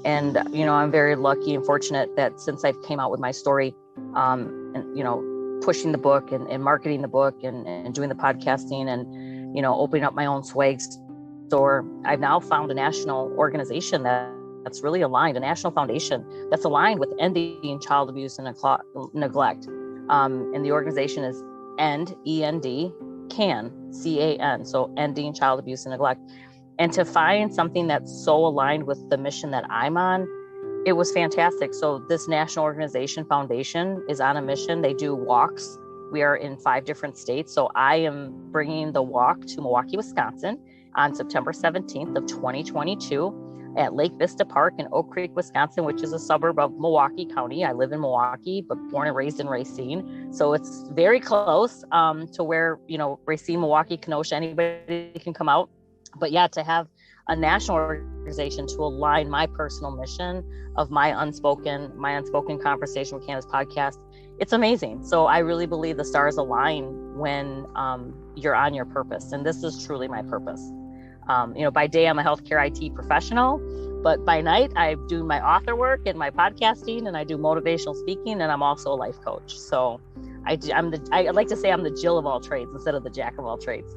I'm very lucky and fortunate that since I came out with my story, and, pushing the book and marketing the book and doing the podcasting and, opening up my own swag store, I've now found a national organization that's really aligned, a national foundation that's aligned with ending child abuse and neglect. And the organization is END, E-N-D, CAN, C-A-N, so ending child abuse and neglect. And to find something that's so aligned with the mission that I'm on, it was fantastic. So this national organization foundation is on a mission. They do walks. We are in 5 different states. So I am bringing the walk to Milwaukee, Wisconsin on September 17th of 2022 at Lake Vista Park in Oak Creek, Wisconsin, which is a suburb of Milwaukee County. I live in Milwaukee, but born and raised in Racine. So it's very close to where, Racine, Milwaukee, Kenosha, anybody can come out. But yeah, to have a national organization to align my personal mission of my unspoken conversation with Candace podcast, it's amazing. So I really believe the stars align when you're on your purpose. And this is truly my purpose. By day, I'm a healthcare IT professional, but by night, I do my author work and my podcasting, and I do motivational speaking, and I'm also a life coach. So I like to say I'm the Jill of all trades instead of the Jack of all trades.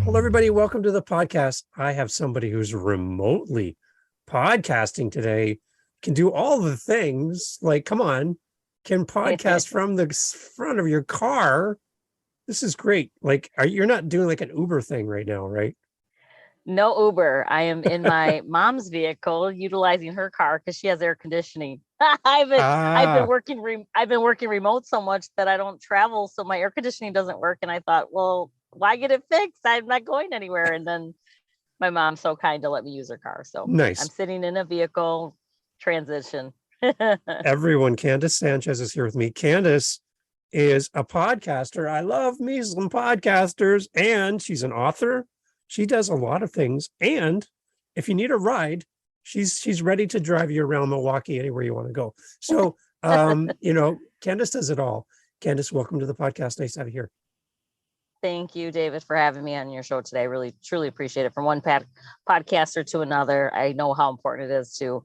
Hello, everybody. Welcome to the podcast. I have somebody who's remotely podcasting today, can do all the things. Like, come on, can podcast from the front of your car. This is great. Like, you're not doing like an Uber thing right now, right? No Uber. I am in my mom's vehicle, utilizing her car because she has air conditioning. I've been working remote so much that I don't travel, so my air conditioning doesn't work. And I thought, well, why get it fixed? I'm not going anywhere. And then my mom's so kind to let me use her car. So nice. I'm sitting in a vehicle transition. Everyone, Candace Sanchez is here with me. Candace is a podcaster. I love me some podcasters, and she's an author. She does a lot of things. And if you need a ride, she's ready to drive you around Milwaukee anywhere you want to go. So, Candace does it all. Candace, welcome to the podcast. Nice to have you here. Thank you, David, for having me on your show today. I really, truly appreciate it. From one podcaster to another, I know how important it is to,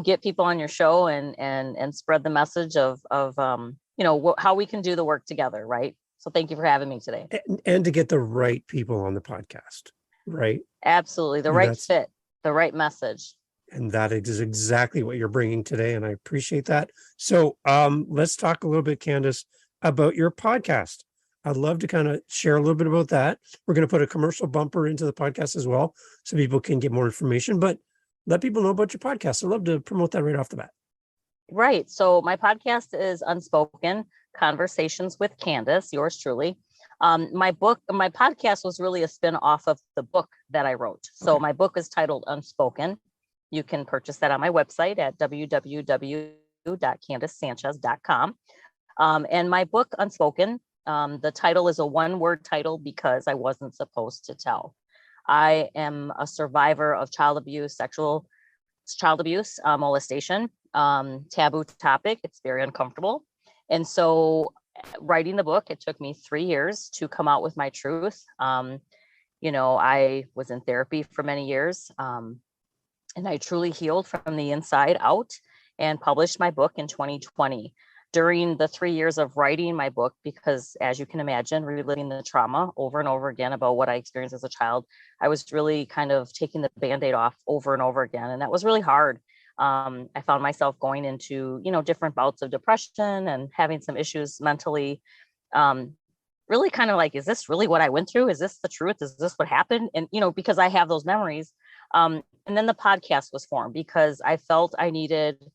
get people on your show and spread the message of how we can do the work together, right? So thank you for having me today. And to get the right people on the podcast, right? Absolutely. The right fit, the right message. And that is exactly what you're bringing today. And I appreciate that. So let's talk a little bit, Candace, about your podcast. I'd love to kind of share a little bit about that. We're going to put a commercial bumper into the podcast as well, so people can get more information, but let people know about your podcast. I'd love to promote that right off the bat. Right. So my podcast is Unspoken Conversations with Candace, yours truly. My podcast was really a spin-off of the book that I wrote. So my book is titled Unspoken. You can purchase that on my website at www.candacesanchez.com. And my book, Unspoken, the title is a one-word title because I wasn't supposed to tell. I am a survivor of child abuse, molestation, taboo topic. It's very uncomfortable. And so writing the book, it took me 3 years to come out with my truth. I was in therapy for many years, and I truly healed from the inside out and published my book in 2020. During the 3 years of writing my book, because as you can imagine, reliving the trauma over and over again about what I experienced as a child, I was really kind of taking the Band-Aid off over and over again. And that was really hard. I found myself going into, different bouts of depression and having some issues mentally, really kind of like, is this really what I went through? Is this the truth? Is this what happened? And, because I have those memories. And then the podcast was formed because I felt I needed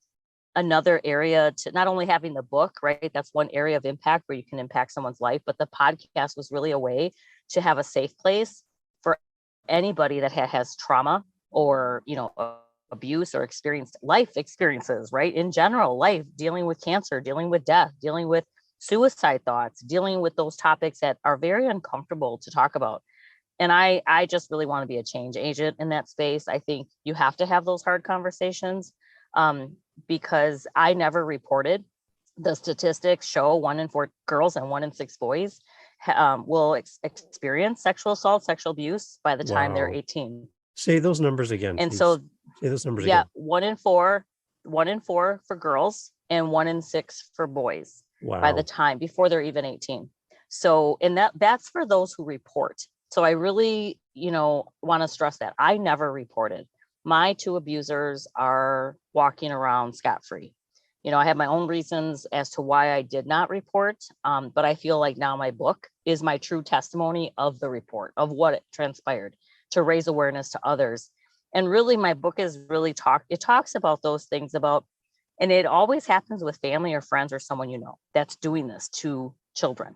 another area to not only having the book, right? That's one area of impact where you can impact someone's life, but the podcast was really a way to have a safe place for anybody that has trauma or, abuse or experienced life experiences, right? In general, life, dealing with cancer, dealing with death, dealing with suicide thoughts, dealing with those topics that are very uncomfortable to talk about. And I just really want to be a change agent in that space. I think you have to have those hard conversations. because I never reported. The statistics show 1 in 4 girls and 1 in 6 boys will experience sexual assault, sexual abuse by the time they're Wow. 18. Say those numbers again, And please. so, Say those numbers yeah, again. 1 in 4 for girls and 1 in 6 for boys by the Wow. time before they're even 18. So, and that's for those who report. So I really, want to stress that I never reported. My 2 abusers are walking around scot-free. I have my own reasons as to why I did not report. But I feel like now my book is my true testimony of the report, of what transpired, to raise awareness to others. And really, my book is really it talks about those things and it always happens with family or friends or someone that's doing this to children.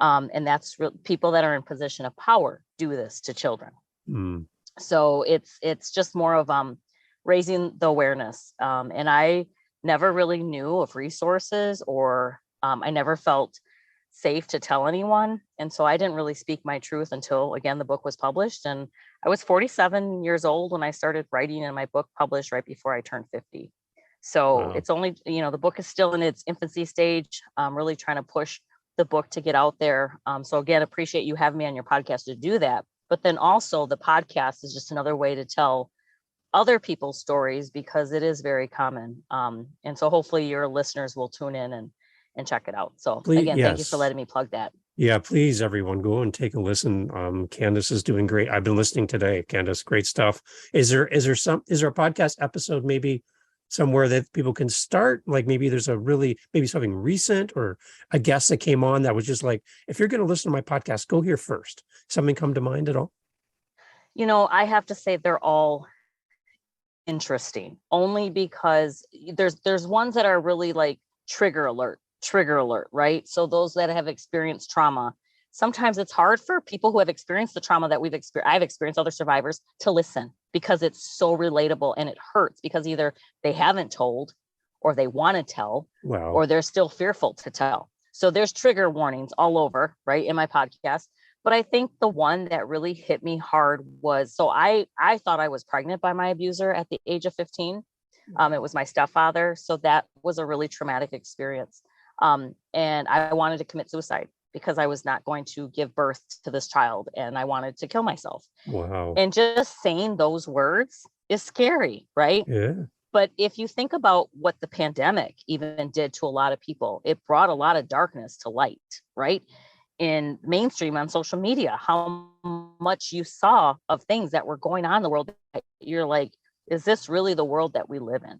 And that's people that are in position of power do this to children. Mm. So it's just more of raising the awareness. And I never really knew of resources, or I never felt safe to tell anyone. And so I didn't really speak my truth until, again, the book was published. And I was 47 years old when I started writing, and my book published right before I turned 50. So It's only, the book is still in its infancy stage. I'm really trying to push the book to get out there. So again, appreciate you having me on your podcast to do that. But then also the podcast is just another way to tell other people's stories, because it is very common. And so hopefully your listeners will tune in and check it out. So Please, again, thank you for yes. letting me plug that. Yeah, please, everyone, go and take a listen. Candace is doing great. I've been listening today. Candace, great stuff. Is there a podcast episode maybe somewhere that people can start? Like maybe there's maybe something recent, or a guest that came on that was just like, if you're going to listen to my podcast, go here first. Something come to mind at all? I have to say they're all interesting, only because there's ones that are really like trigger alert, right? So those that have experienced trauma, sometimes it's hard for people who have experienced the trauma that I've experienced, other survivors, to listen, because it's so relatable, and it hurts because either they haven't told, or they want to tell, Wow. or they're still fearful to tell. So there's trigger warnings all over, right, in my podcast. But I think the one that really hit me hard was, so I thought I was pregnant by my abuser at the age of 15. It was my stepfather. So that was a really traumatic experience. And I wanted to commit suicide because I was not going to give birth to this child, and I wanted to kill myself. Wow. And just saying those words is scary, right? Yeah. But if you think about what the pandemic even did to a lot of people, it brought a lot of darkness to light, right? In mainstream, on social media, how much you saw of things that were going on in the world, you're like, is this really the world that we live in?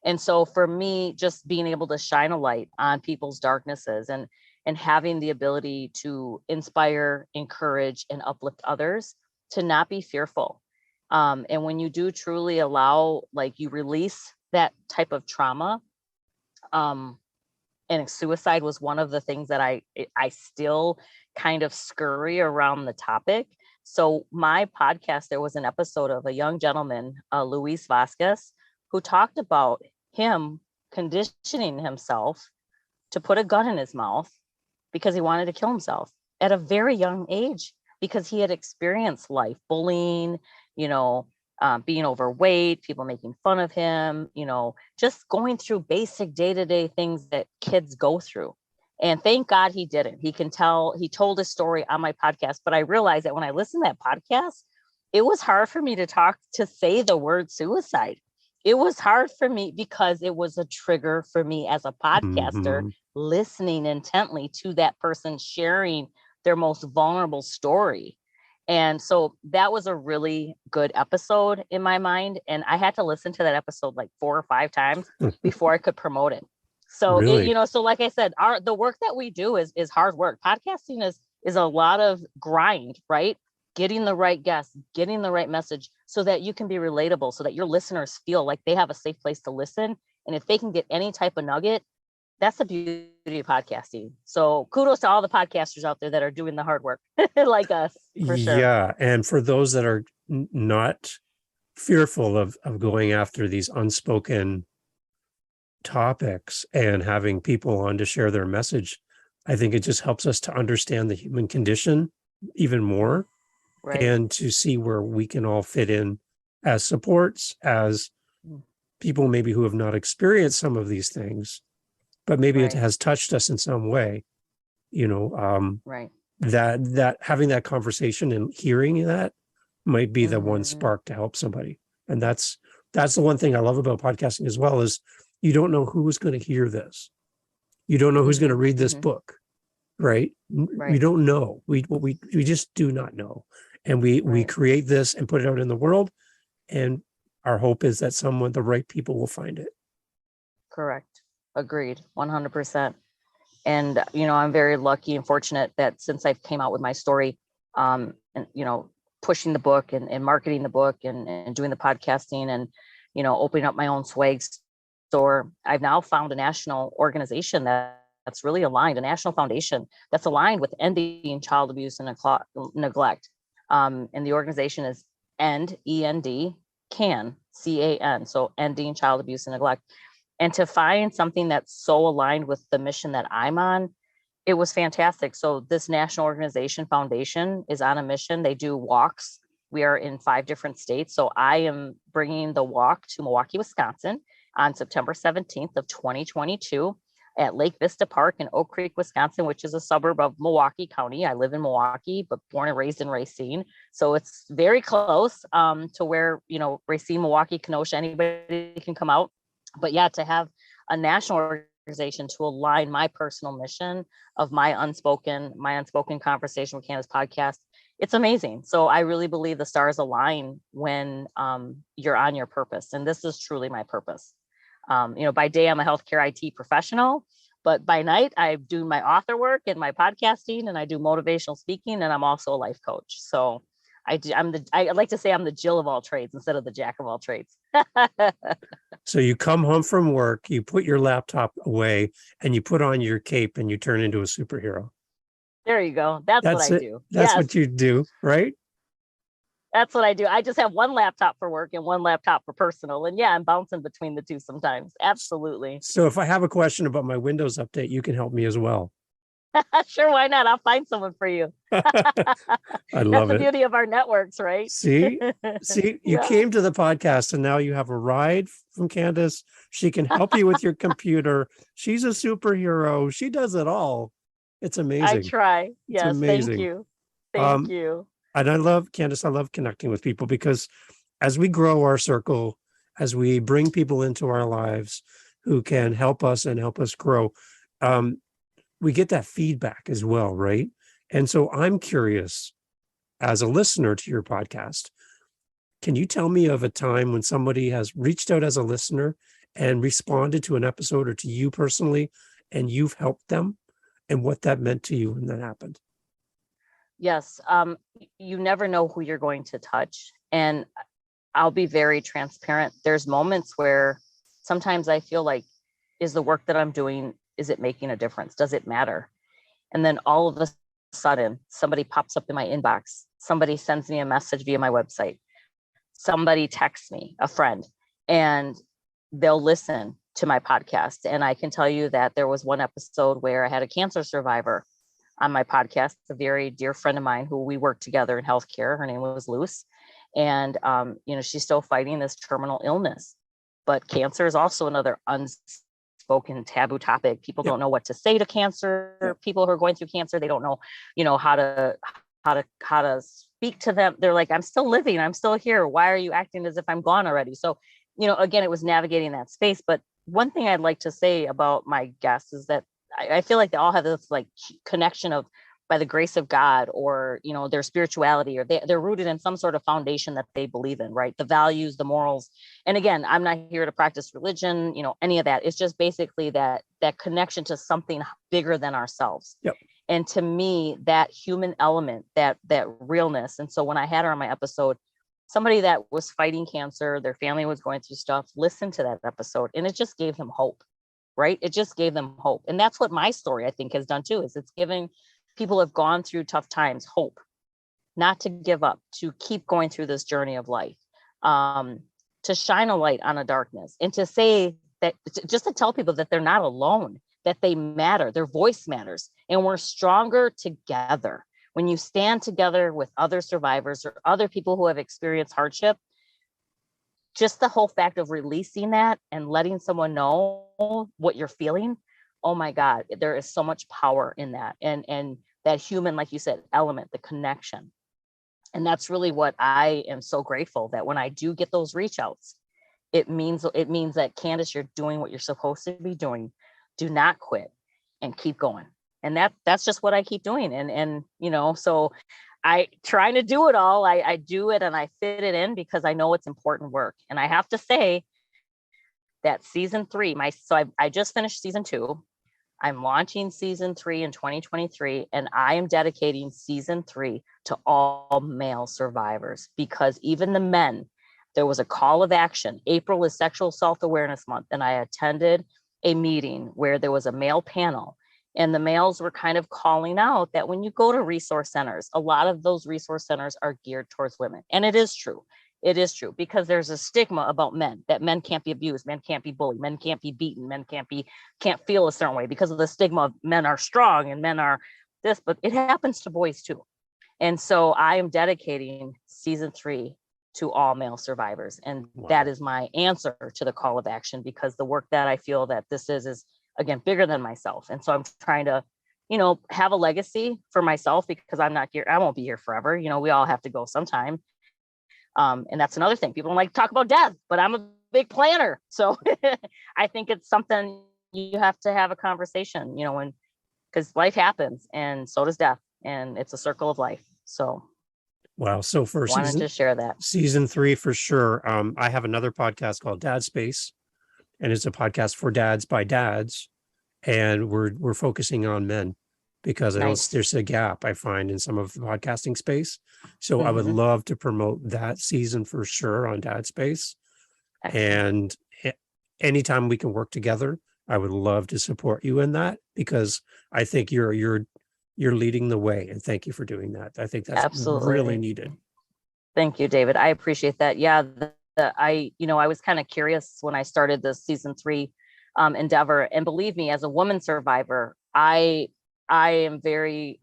And so for me, just being able to shine a light on people's darknesses and having the ability to inspire, encourage, and uplift others to not be fearful. And when you do truly allow, like, you release that type of trauma, and suicide was one of the things that I still kind of scurry around the topic. So my podcast, there was an episode of a young gentleman, Luis Vasquez, who talked about him conditioning himself to put a gun in his mouth because he wanted to kill himself at a very young age, because he had experienced life, bullying, being overweight, people making fun of him, just going through basic day-to-day things that kids go through. And thank God he didn't. He told his story on my podcast, but I realized that when I listened to that podcast, it was hard for me to say the word suicide. It was hard for me because it was a trigger for me as a podcaster, listening intently to that person sharing their most vulnerable story. And so that was a really good episode in my mind. And I had to listen to that episode like 4 or 5 times before I could promote it. So, really? So like I said, the work that we do is hard work. Podcasting is a lot of grind, right? Getting the right guests, getting the right message so that you can be relatable, so that your listeners feel like they have a safe place to listen. And if they can get any type of nugget, that's the beauty of podcasting. So kudos to all the podcasters out there that are doing the hard work like us, for sure. Yeah. And for those that are not fearful of going after these unspoken topics and having people on to share their message, I think it just helps us to understand the human condition even more, right, and to see where we can all fit in as supports, as people maybe who have not experienced some of these things, but maybe it Right. has touched us in some way, Right. that having that conversation and hearing that might be the one Mhm. spark to help somebody. And that's the one thing I love about podcasting as well, is you don't know who's going to hear this. You don't know who's going to Mhm. read this Mhm. book, right? We Right. don't know. We just do not know. And we Right. create this and put it out in the world. And our hope is that the right people will find it. Correct. Agreed. 100%. And I'm very lucky and fortunate that since I came out with my story, and pushing the book and marketing the book and doing the podcasting and opening up my own swag store, I've now found a national organization that's really aligned, a national foundation that's aligned with ending child abuse and neglect. And the organization is END CAN, so ending child abuse and neglect. And to find something that's so aligned with the mission that I'm on, it was fantastic. So this national organization foundation is on a mission. They do walks. We are in 5 different states. So I am bringing the walk to Milwaukee, Wisconsin on September 17th of 2022 at Lake Vista Park in Oak Creek, Wisconsin, which is a suburb of Milwaukee County. I live in Milwaukee, but born and raised in Racine. So it's very close to where, Racine, Milwaukee, Kenosha, anybody can come out. But yeah, to have a national organization to align my personal mission of my unspoken conversation with Candace podcast, it's amazing. So I really believe the stars align when you're on your purpose. And this is truly my purpose. By day, I'm a healthcare IT professional, but by night I do my author work and my podcasting, and I do motivational speaking, and I'm also a life coach. So I like to say I'm the Jill of all trades instead of the Jack of all trades. So you come home from work, you put your laptop away, and you put on your cape and you turn into a superhero. There you go. That's what That's I it. do. That's Yes, what you do, right? that's what I do. I just have one laptop for work and one laptop for personal. And yeah, I'm bouncing between the two sometimes. Absolutely. So if I have a question about my Windows update, you can help me as well. Sure, why not? I'll find someone for you. I That's love the it. beauty of our networks, right? See, you Yeah. came to the podcast and now you have a ride from Candace. She can help you with your computer. She's a superhero. She does it all. It's I amazing. try. It's Yes. Thank amazing. you. Thank you. And I love, Candace, I love connecting with people because as we grow our circle, as we bring people into our lives who can help us and help us grow, we get that feedback as well, right? And so I'm curious, as a listener to your podcast, can you tell me of a time when somebody has reached out as a listener and responded to an episode or to you personally, and you've helped them, and what that meant to you when that happened? Yes. You never know who you're going to touch. And I'll be very transparent. There's moments where sometimes I feel like, is the work that I'm doing, is it making a difference? Does it matter? And then all of a sudden, somebody pops up in my inbox. Somebody sends me a message via my website. Somebody texts me, a friend, and they'll listen to my podcast. And I can tell you that there was one episode where I had a cancer survivor on my podcast, a very dear friend of mine who we worked together in healthcare. Her name was Luce. And, she's still fighting this terminal illness. But cancer is also another unspoken taboo topic. People Yep. don't know what to say to cancer. Yep. People who are going through cancer, they don't know, how to speak to them. They're like, I'm still living. I'm still here. Why are you acting as if I'm gone already? So, again, it was navigating that space. But one thing I'd like to say about my guests is that I feel like they all have this like connection of, by the grace of God, or their spirituality, or they're rooted in some sort of foundation that they believe in, right? The values, the morals. And again, I'm not here to practice religion, any of that. It's just basically that connection to something bigger than ourselves. Yep. And to me, that human element, that realness. And so when I had her on my episode, somebody that was fighting cancer, their family was going through stuff, listened to that episode, and it just gave them hope. Right? It just gave them hope. And that's what my story, I think, has done too, is it's giving people who have gone through tough times hope, not to give up, to keep going through this journey of life, to shine a light on a darkness, and to say that, just to tell people that they're not alone, that they matter, their voice matters, and we're stronger together. When you stand together with other survivors or other people who have experienced hardship, just the whole fact of releasing that and letting someone know what you're feeling. Oh my God, there is so much power in that. And that human, like you said, element, the connection. And that's really what I am so grateful that when I do get those reach outs, it means that, Candace, you're doing what you're supposed to be doing. Do not quit and keep going. And that's just what I keep doing. And so I trying to do it all. I do it and I fit it in because I know it's important work. And I have to say that season 3, I just finished season 2. I'm launching season 3 in 2023, and I am dedicating season 3 to all male survivors, because even the men, there was a call of action. April is Sexual Self-Awareness Month, and I attended a meeting where there was a male panel, and the males were kind of calling out that when you go to resource centers, a lot of those resource centers are geared towards women. And it is true. It is true, because there's a stigma about men, that men can't be abused, men can't be bullied, men can't be beaten, men can't feel a certain way because of the stigma of men are strong and men are this, but it happens to boys too. And so I am dedicating season 3 to all male survivors. And that is my answer to the call of action, because the work that I feel that this is again, bigger than myself. And so I'm trying to, have a legacy for myself, because I'm not here. I won't be here forever. We all have to go sometime. And that's another thing. People don't like to talk about death, but I'm a big planner. So I think it's something you have to have a conversation, because life happens and so does death, and it's a circle of life. So wow. So for wanted to share that. season 3 for sure. I have another podcast called Dad Space, and it's a podcast for dads by dads. And we're focusing on men, because there's a gap I find in some of the podcasting space. So I would love to promote that season for sure on Dad Space. Excellent. And anytime we can work together, I would love to support you in that, because I think you're leading the way, and thank you for doing that. I think that's absolutely really needed. Thank you, David. I appreciate that. Yeah, I was kind of curious when I started this season 3 endeavor, and believe me, as a woman survivor, I am very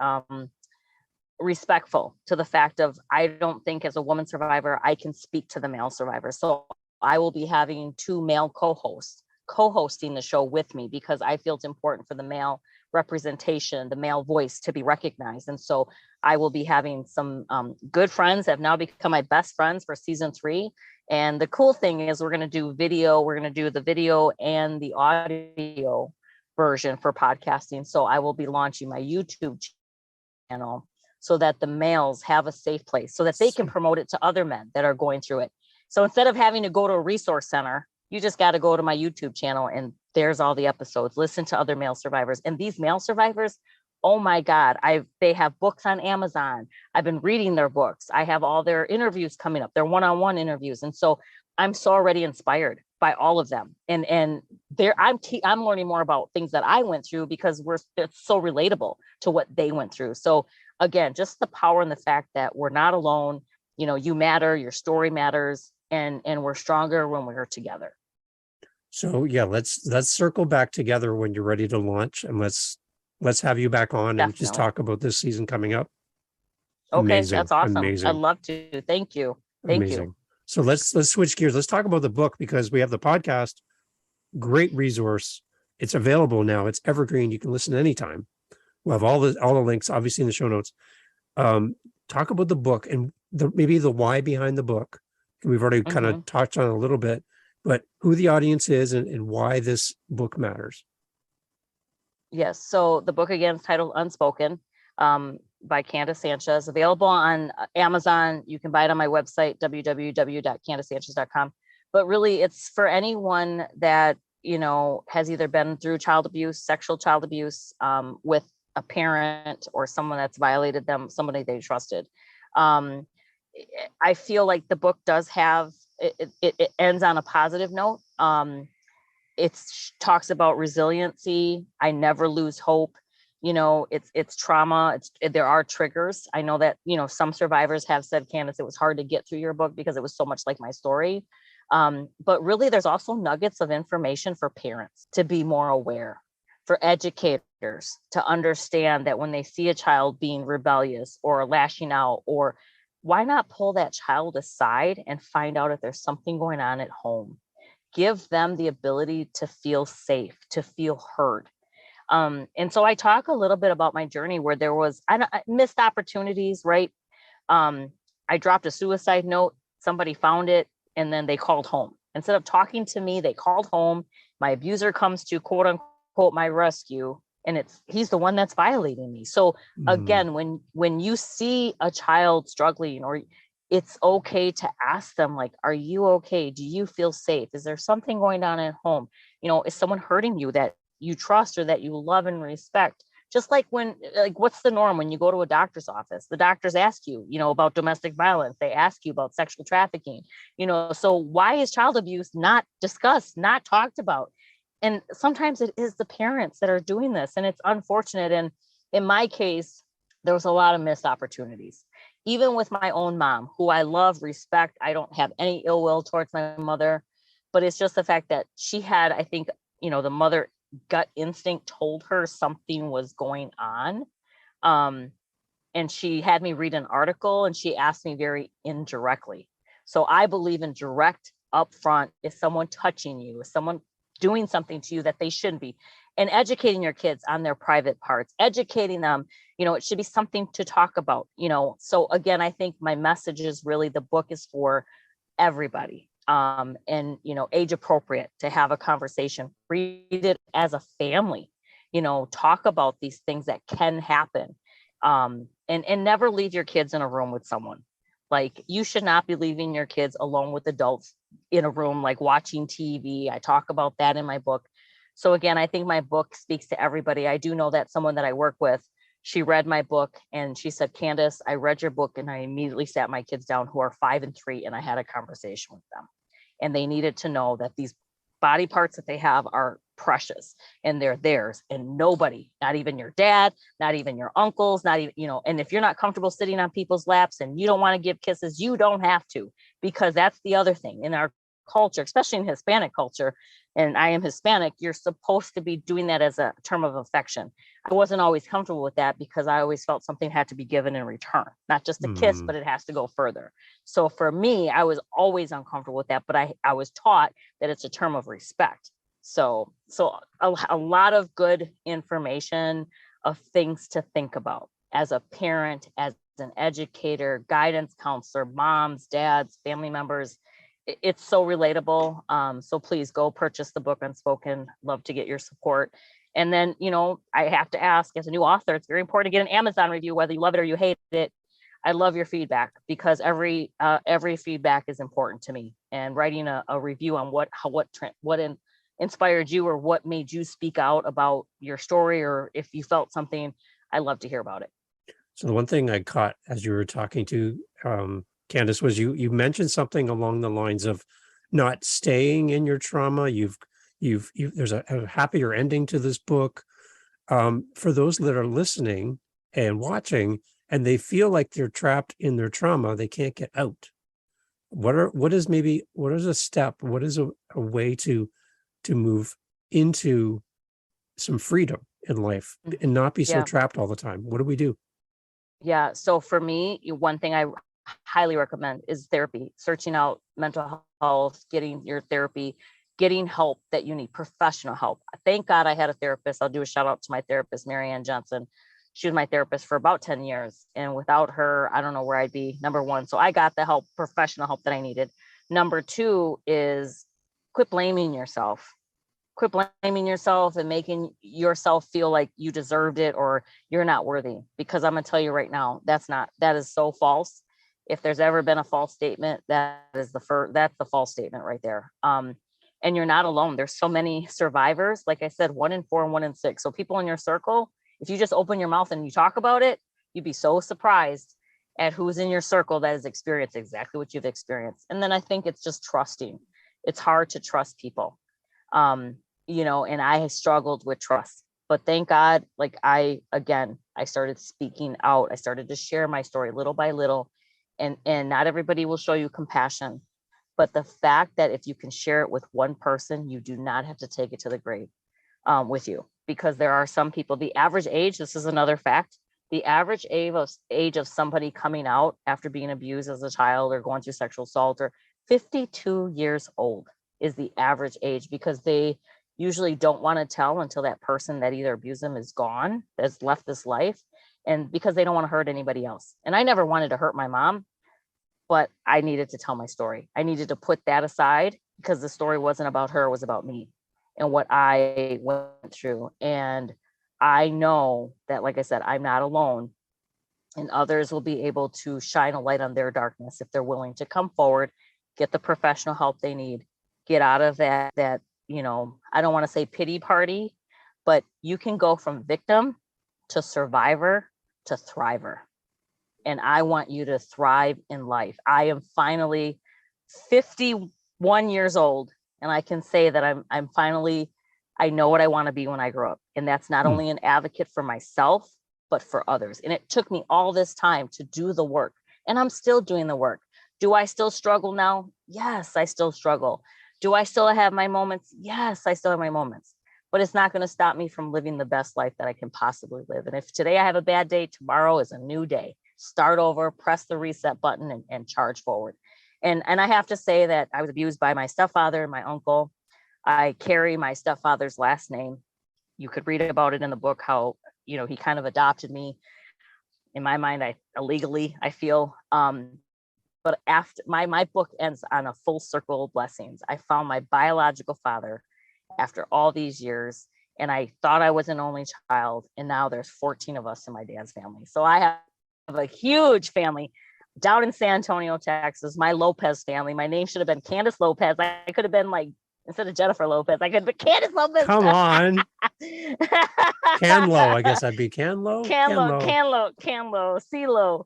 respectful to the fact of, I don't think as a woman survivor I can speak to the male survivors. So I will be having 2 male co-hosting the show with me, because I feel it's important for the male representation, the male voice to be recognized. And so I will be having some good friends that have now become my best friends for season 3. And the cool thing is we're going to do video. We're going to do the video and the audio version for podcasting. So I will be launching my YouTube channel so that the males have a safe place, so that they can promote it to other men that are going through it. So instead of having to go to a resource center, you just got to go to my YouTube channel, and there's all the episodes. Listen to other male survivors. And these male survivors, oh my God, they have books on Amazon. I've been reading their books. I have all their interviews coming up, their one-on-one interviews. And so I'm so already inspired by all of them. And I'm learning more about things that I went through, because it's so relatable to what they went through. So again, just the power and the fact that we're not alone. You matter, your story matters, and we're stronger when we're together. So yeah, let's circle back together when you're ready to launch, and let's have you back on. Definitely. And just talk about this season coming up. Okay, amazing. That's awesome. Amazing. I'd love to. Thank you. Thank you. So let's switch gears. Let's talk about the book, because we have the podcast. Great resource. It's available now. It's evergreen. You can listen anytime. We'll have all the links, obviously, in the show notes. Talk about the book and maybe the why behind the book. We've already kind of touched on it a little bit, but who the audience is and why this book matters. Yes. So the book, again, is titled Unspoken, by Candace Sanchez, available on Amazon. You can buy it on my website, www.candacesanchez.com. But really, it's for anyone that, has either been through child abuse, sexual child abuse, with a parent or someone that's violated them, somebody they trusted. I feel like the book does have, it ends on a positive note. It talks about resiliency. I never lose hope. It's trauma. There are triggers. I know that, some survivors have said, Candace, it was hard to get through your book because it was so much like my story. But really, there's also nuggets of information for parents to be more aware, for educators to understand that when they see a child being rebellious or lashing out or why not pull that child aside and find out if there's something going on at home? Give them the ability to feel safe, to feel heard. And so I talk a little bit about my journey where there was missed opportunities, right? I dropped a suicide note, somebody found it, and then they called home. Instead of talking to me, they called home. My abuser comes to quote unquote my rescue, and he's the one that's violating me. So again, when you see a child struggling, or it's okay to ask them, like, are you okay? Do you feel safe? Is there something going on at home? Is someone hurting you that you trust or that you love and respect? Just like what's the norm when you go to a doctor's office? The doctors ask you, about domestic violence. They ask you about sexual trafficking, so why is child abuse not discussed, not talked about? And sometimes it is the parents that are doing this, and it's unfortunate. And in my case, there was a lot of missed opportunities, even with my own mom, who I love, respect. I don't have any ill will towards my mother, but it's just the fact that she had, I think, the mother gut instinct told her something was going on. And she had me read an article, and she asked me very indirectly. So I believe in direct, upfront. Is someone touching you? Is someone doing something to you that they shouldn't be? And educating your kids on their private parts, educating them, it should be something to talk about, So again, I think my message is really, the book is for everybody. And age appropriate, to have a conversation, read it as a family, talk about these things that can happen. And never leave your kids in a room with someone. Like, you should not be leaving your kids alone with adults in a room, like watching TV. I talk about that in my book. So again, I think my book speaks to everybody. I do know that someone that I work with, she read my book and she said, Candace, I read your book and I immediately sat my kids down, who are 5 and 3, and I had a conversation with them. And they needed to know that these body parts that they have are precious, and they're theirs, and nobody, not even your dad, not even your uncles, not even, and if you're not comfortable sitting on people's laps and you don't want to give kisses, you don't have to, because that's the other thing in our culture, especially in Hispanic culture. And I am Hispanic. You're supposed to be doing that as a term of affection. I wasn't always comfortable with that, because I always felt something had to be given in return, not just a kiss, but it has to go further. So for me, I was always uncomfortable with that, but I was taught that it's a term of respect. So a lot of good information of things to think about as a parent, as an educator, guidance counselor, moms, dads, family members. It's so relatable. So please go purchase the book Unspoken. Love to get your support. And then, I have to ask, as a new author, it's very important to get an Amazon review, whether you love it or you hate it. I love your feedback, because every feedback is important to me. And writing a review on what inspired you, or what made you speak out about your story, or if you felt something, I love to hear about it. So the one thing I caught as you were talking to Candace was you mentioned something along the lines of not staying in your trauma. There's a happier ending to this book. For those that are listening and watching, and they feel like they're trapped in their trauma, they can't get out. What is a step? What is a way to move into some freedom in life and not be so trapped all the time? What do we do? Yeah. So for me, one thing I highly recommend is therapy, searching out mental health, getting your therapy, getting help that you need, professional help. Thank God I had a therapist. I'll do a shout out to my therapist, Marianne Johnson. She was my therapist for about 10 years. And without her, I don't know where I'd be, number one. So I got the help, professional help that I needed. Number two is quit blaming yourself. Quit blaming yourself and making yourself feel like you deserved it or you're not worthy. Because I'm going to tell you right now, that is so false. If there's ever been a false statement, that's the false statement right there. And you're not alone. There's so many survivors. Like I said, 1 in 4 and 1 in 6. So people in your circle, if you just open your mouth and you talk about it, you'd be so surprised at who's in your circle that has experienced exactly what you've experienced. And then I think it's just trusting. It's hard to trust people. And I struggled with trust, but thank God, I started speaking out. I started to share my story little by little, and not everybody will show you compassion, but the fact that if you can share it with one person, you do not have to take it to the grave with you, because there are some people, the average age, this is another fact, The average age of somebody coming out after being abused as a child or going through sexual assault or 52 years old is the average age, because they usually don't want to tell until that person that either abused them is gone, has left this life, and because they don't want to hurt anybody else. And I never wanted to hurt my mom, but I needed to tell my story. I needed to put that aside because the story wasn't about her, it was about me and what I went through. And I know that, like I said, I'm not alone, and others will be able to shine a light on their darkness if they're willing to come forward, get the professional help they need, get out of that, I don't want to say pity party, but you can go from victim to survivor to thriver. And I want you to thrive in life. I am finally 51 years old, and I can say that I'm finally, I know what I want to be when I grow up. And that's not only an advocate for myself, but for others. And it took me all this time to do the work, and I'm still doing the work. Do I still struggle now? Yes, I still struggle. Do I still have my moments? Yes, I still have my moments, but it's not going to stop me from living the best life that I can possibly live. And if today I have a bad day, tomorrow is a new day. Start over, press the reset button, and charge forward. And I have to say that I was abused by my stepfather and my uncle. I carry my stepfather's last name. You could read about it in the book, how, he kind of adopted me. In my mind, illegally, I feel. But after my book ends on a full circle of blessings. I found my biological father after all these years, and I thought I was an only child. And now there's 14 of us in my dad's family. So I have a huge family down in San Antonio, Texas. My Lopez family. My name should have been Candace Lopez. I could have been like, instead of Jennifer Lopez, I could be Candace Lopez. Come on. Canlo, I guess I'd be Canlo. Canlo, CeeLo.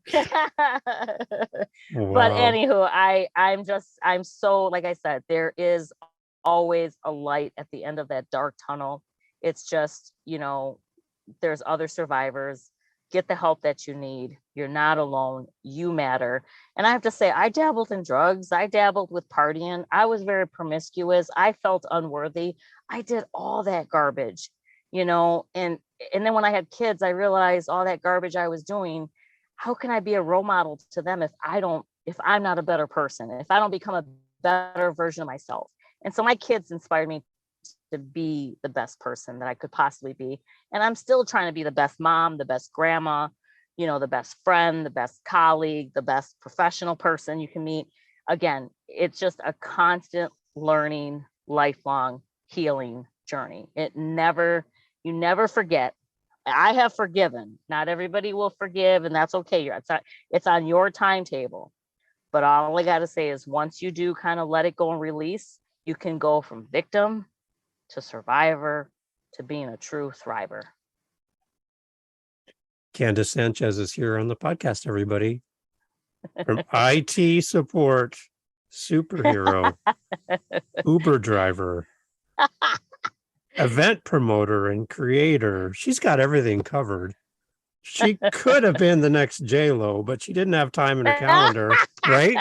Wow. But anywho, I'm so, like I said, there is always a light at the end of that dark tunnel. It's just, there's other survivors. Get the help that you need. You're not alone. You matter. And I have to say, I dabbled in drugs. I dabbled with partying. I was very promiscuous. I felt unworthy. I did all that garbage, and then when I had kids, I realized all that garbage I was doing, how can I be a role model to them if I'm not a better person, if I don't become a better version of myself? And so my kids inspired me to be the best person that I could possibly be. And I'm still trying to be the best mom, the best grandma, the best friend, the best colleague, the best professional person you can meet. Again, it's just a constant learning, lifelong healing journey. You never forget. I have forgiven. Not everybody will forgive, and that's okay. It's on your timetable. But all I got to say is, once you do kind of let it go and release, you can go from victim to survivor to being a true thriver. Candace Sanchez is here on the podcast, everybody. From IT support, superhero, Uber driver, event promoter and creator. She's got everything covered. She could have been the next J-Lo, but she didn't have time in her calendar, right?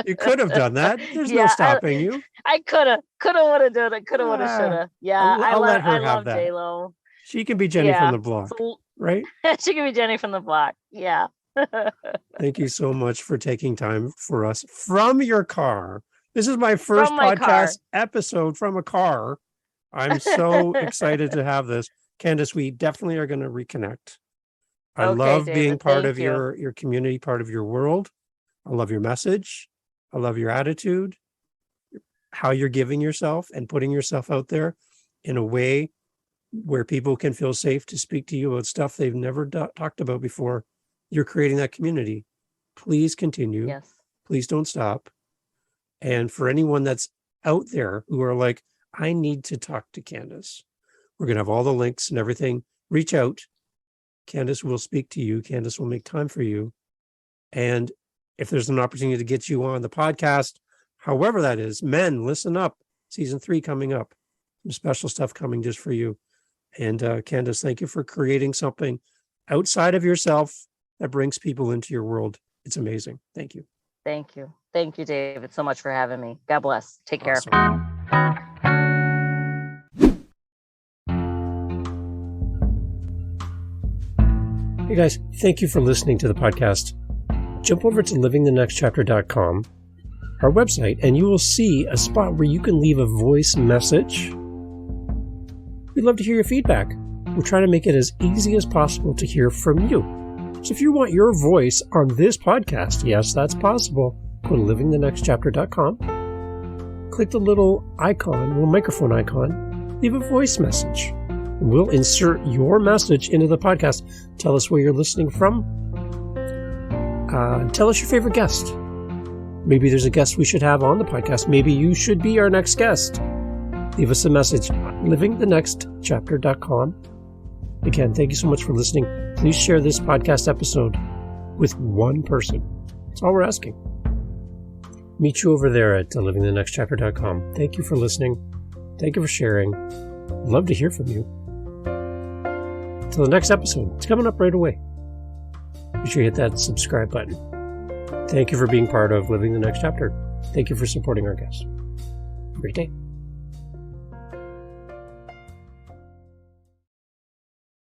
You could have done that. There's no stopping you. I would have done it. Could have, would have, should have. Yeah, I'll let her I have love that. J-Lo. She can be Jenny from the block, right? She can be Jenny from the block. Yeah. Thank you so much for taking time for us from your car. This is my first podcast episode from a car. I'm so excited to have this. Candace, we definitely are going to reconnect. I love David, being part of your community, part of your world. I love your message. I love your attitude, how you're giving yourself and putting yourself out there in a way where people can feel safe to speak to you about stuff they've never talked about before. You're creating that community. Please continue. Yes. Please don't stop. And for anyone that's out there who are like, I need to talk to Candace, we're going to have all the links and everything. Reach out. Candace will speak to you. Candace will make time for you. And if there's an opportunity to get you on the podcast, however that is, men, listen up. Season 3 coming up. Some special stuff coming just for you. And Candace, thank you for creating something outside of yourself that brings people into your world. It's amazing. Thank you. Thank you. Thank you, David, so much for having me. God bless. Take care. Hey Hey guys, thank you for listening to the podcast. Jump over to livingthenextchapter.com, our website, and you will see a spot where you can leave a voice message. We'd love to hear your feedback. We're trying to make it as easy as possible to hear from you. So if you want your voice on this podcast, yes, that's possible. Go to livingthenextchapter.com. Click the little microphone icon, leave a voice message. And we'll insert your message into the podcast. Tell us where you're listening from. Tell us your favorite guest. Maybe there's a guest we should have on the podcast. Maybe you should be our next guest. Leave us a message on livingthenextchapter.com. Again, thank you so much for listening. Please share this podcast episode with one person. That's all we're asking. Meet you over there at livingthenextchapter.com. Thank you for listening. Thank you for sharing. Love to hear from you. Until the next episode, it's coming up right away. Be sure you hit that subscribe button. Thank you for being part of Living the Next Chapter. Thank you for supporting our guests. Have a great day.